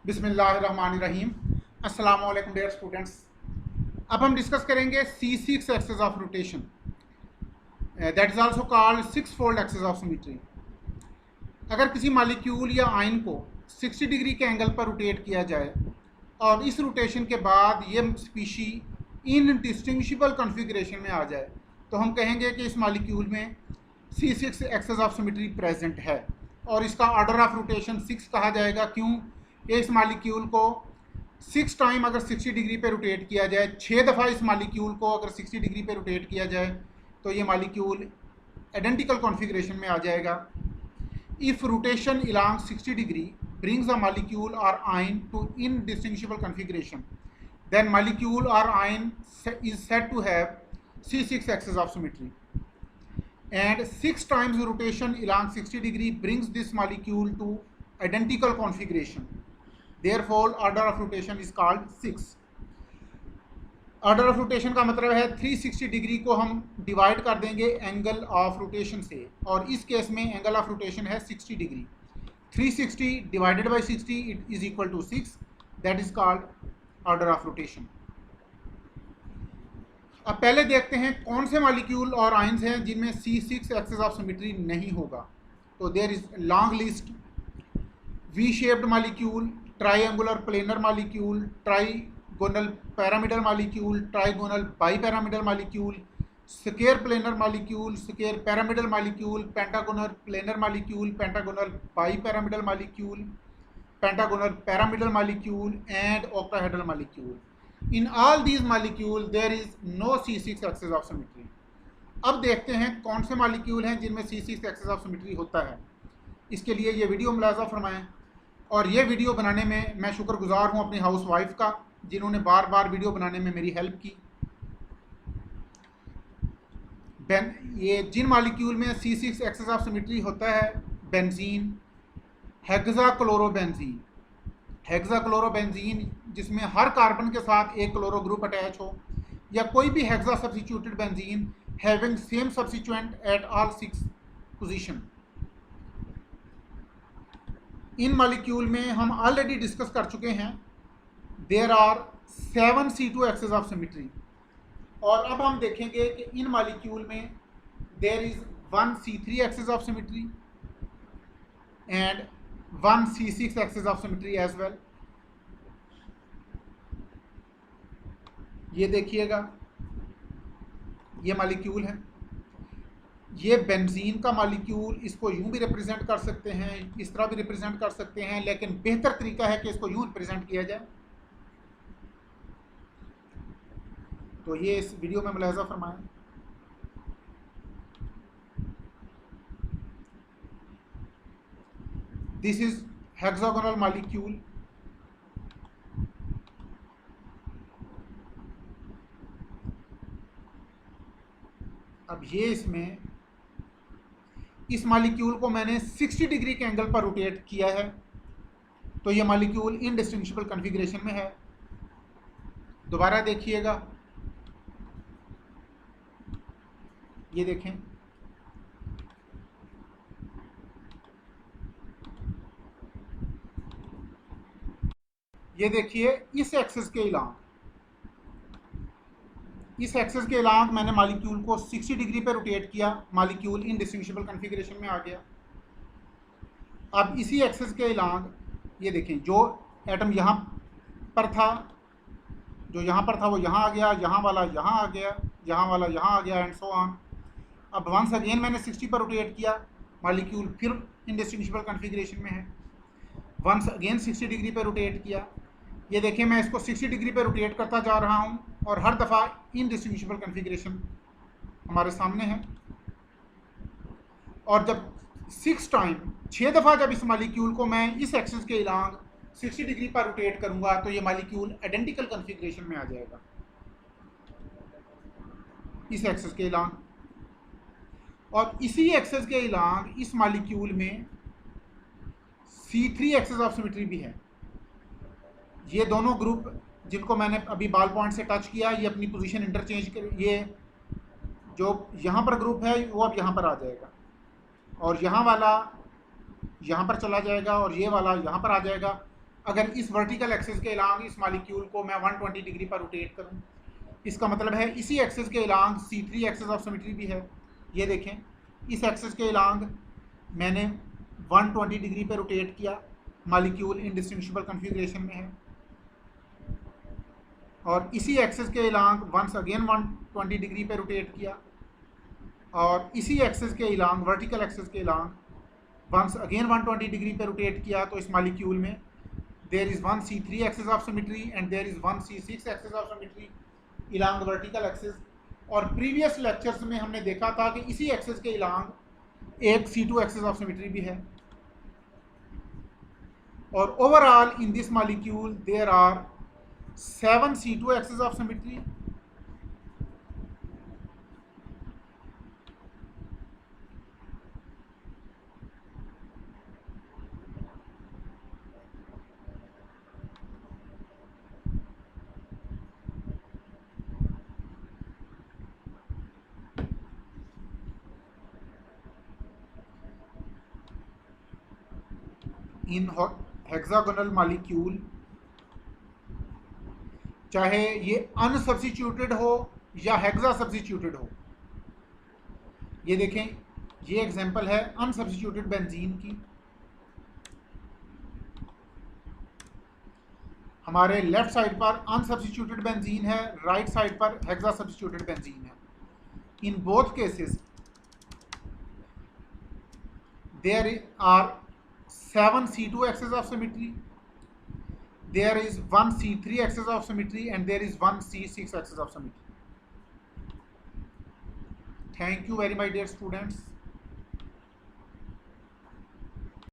बिस्मिल्लाहिर्रहमानिर्रहीम। अस्सलामु अलैकुम डियर स्टूडेंट्स। अब हम डिस्कस करेंगे C6 axis of rotation, that is also called six fold axis of symmetry. अगर किसी मॉलिक्यूल या आयन को 60 डिग्री के एंगल पर रोटेट किया जाए और इस रोटेशन के बाद ये स्पीशी इनडिस्टिंग्विशेबल कॉन्फ़िगरेशन में आ जाए तो हम कहेंगे कि इस मॉलिक्यूल में C6 axis of symmetry present है और इसका ऑर्डर ऑफ रोटेशन 6 कहा जाएगा। क्यों? कि इस मॉलिक्यूल को 6 टाइम अगर 60 डिग्री पे रोटेट किया जाए, 6 दफ़ा इस मॉलिक्यूल को अगर 60 डिग्री पे रोटेट किया जाए तो ये मॉलिक्यूल आइडेंटिकल कॉन्फ़िगरेशन में आ जाएगा। If rotation along 60 degree brings a molecule or ion to indistinguishable configuration, then molecule or ion is said to have C6 axis of symmetry. And 6 times rotation along 60 degree brings this molecule to identical configuration. Therefore, order of rotation is called 6. Order of rotation का मतलब है 360 degree को हम divide कर देंगे angle of rotation से, और इस केस में एंगल ऑफ रोटेशन है 60 degree. 360 divided by 60 it is equal to 6, that is called order of rotation. अब पहले देखते हैं कौन से मॉलिक्यूल और आयंस हैं जिनमें C6 एक्सेस ऑफ सिमेट्री नहीं होगा। तो there is long list: V shaped molecule, triangular planar molecule, trigonal pyramidal molecule, trigonal bipyramidal molecule, square planar molecule, square pyramidal molecule, pentagonal planar molecule, pentagonal bipyramidal molecule, pentagonal pyramidal molecule and octahedral molecule. In all these molecule there is no C6 axis of symmetry. अब देखते हैं कौन से molecule हैं जिनमें C6 axis of symmetry होता है। इसके लिए ये वीडियो मुलाज़ा फरमाएं, और ये वीडियो बनाने में मैं शुक्रगुजार हूँ अपनी हाउस वाइफ का, जिन्होंने बार बार वीडियो बनाने में मेरी हेल्प की। ये जिन मॉलिक्यूल में C6 एक्सेस ऑफ सिमेट्री होता है: बेंजीन, हेक्साक्लोरोबेंजीन। हेक्साक्लोरोबेंजीन जिसमें हर कार्बन के साथ एक क्लोरो ग्रुप अटैच हो, या कोई भी hexa substituted benzene having same substituent at all 6 position. इन मॉलिक्यूल में हम ऑलरेडी डिस्कस कर चुके हैं there are 7 C2 axis of symmetry, और अब हम देखेंगे कि इन मॉलिक्यूल में there is 1 C3 axis of symmetry and 1 C6 axis of symmetry as well. ये देखिएगा, ये मॉलिक्यूल है, ये बेंजीन का मॉलिक्यूल। इसको यूं भी रिप्रेजेंट कर सकते हैं, इस तरह भी रिप्रेजेंट कर सकते हैं, लेकिन बेहतर तरीका है कि इसको यूं रिप्रेजेंट किया जाए। तो ये इस वीडियो में मुलाहिजा फरमाएं। This is hexagonal molecule. अब ये इसमें इस मॉलिक्यूल को मैंने 60 डिग्री के एंगल पर रोटेट किया है, तो ये मॉलिक्यूल इनडिस्टिंग्विशेबल कॉन्फ़िगरेशन में है। दोबारा देखिएगा, ये देखें, ये देखिए, इस एक्सेस के अलांग मैंने मॉलिक्यूल को 60 डिग्री पे रोटेट किया, मॉलिक्यूल इनडिस्टिंग्विशेबल कॉन्फ़िगरेशन में आ गया। अब इसी एक्सेस के अलांग ये देखें, जो एटम यहाँ पर था, जो यहाँ पर था वो यहाँ आ गया, यहाँ वाला यहाँ आ गया, यहाँ वाला यहाँ आ गया, एंड सो ऑन। अब वंस अगेन मैंने 60 पर रोटेट किया, मॉलिक्यूल फिर इनडिस्टिंग्विशेबल कॉन्फ़िगरेशन में है। वंस अगेन 60 डिग्री पर रोटेट किया, ये देखिए मैं इसको 60 डिग्री पर रोटेट करता जा रहा हूँ, और हर दफ़ा इनडिस्टिंग्विशेबल कॉन्फ़िगरेशन हमारे सामने है। और जब 6 दफ़ा जब इस मॉलिक्यूल को मैं इस एक्सिस के अलांग 60 डिग्री पर रोटेट करूँगा तो ये मॉलिक्यूल आइडेंटिकल कॉन्फ़िगरेशन में आ जाएगा इस एक्सिस के अलांग। और इसी एक्सेस के अलांग इस मॉलिक्यूल में C3 एक्सेस ऑफ सिमेट्री भी है। ये दोनों ग्रुप जिनको मैंने अभी बाल पॉइंट से टच किया, ये अपनी पोजीशन इंटरचेंज कर, ये जो यहाँ पर ग्रुप है वो अब यहाँ पर आ जाएगा, और यहाँ वाला यहाँ पर चला जाएगा, और ये वाला यहाँ पर आ जाएगा। अगर इस वर्टिकल एक्सिस के अलोंग इस मॉलिक्यूल को मैं 120 डिग्री पर रोटेट करूं, इसका मतलब है इसी एक्सिस के along C3 axis of symmetry भी है। ये देखें, इस एक्सिस के अलोंग मैंने 120 डिग्री पर रोटेट किया, मॉलिक्यूल इंडिस्टिंग्विशेबल कॉन्फ़िगरेशन में है। और इसी एक्सिस के अलोंग वंस अगेन 120 डिग्री पर रोटेट किया, और इसी एक्सिस के अलोंग वर्टिकल एक्सिस के अलोंग वंस अगेन 120 डिग्री पर रोटेट किया, तो इस मॉलिक्यूल में there is one C3 axis of symmetry and there is one C6 axis of symmetry along the vertical axis. और प्रीवियस लेक्चर्स में हमने देखा था कि इसी एक्सिस के अलोंग एक C2 एक्सिस ऑफ सिमेट्री भी है। और overall in this molecule there are 7 C2 axis of symmetry, in hexagonal molecule, चाहे ये अनसब्स्टिट्यूटेड हो या हेक्सा सब्स्टिट्यूटेड हो। ये देखें, ये एग्जांपल है अनसब्स्टिट्यूटेड बेंजीन की। हमारे लेफ्ट साइड पर अनसब्स्टिट्यूटेड बेंजीन है, राइट साइड पर हेक्सा सब्स्टिट्यूटेड बेंजीन है। In both cases there are 7 C2 axis of symmetry, there is one C3 axis of symmetry, and there is one C6 axis of symmetry. Thank you very much, dear students.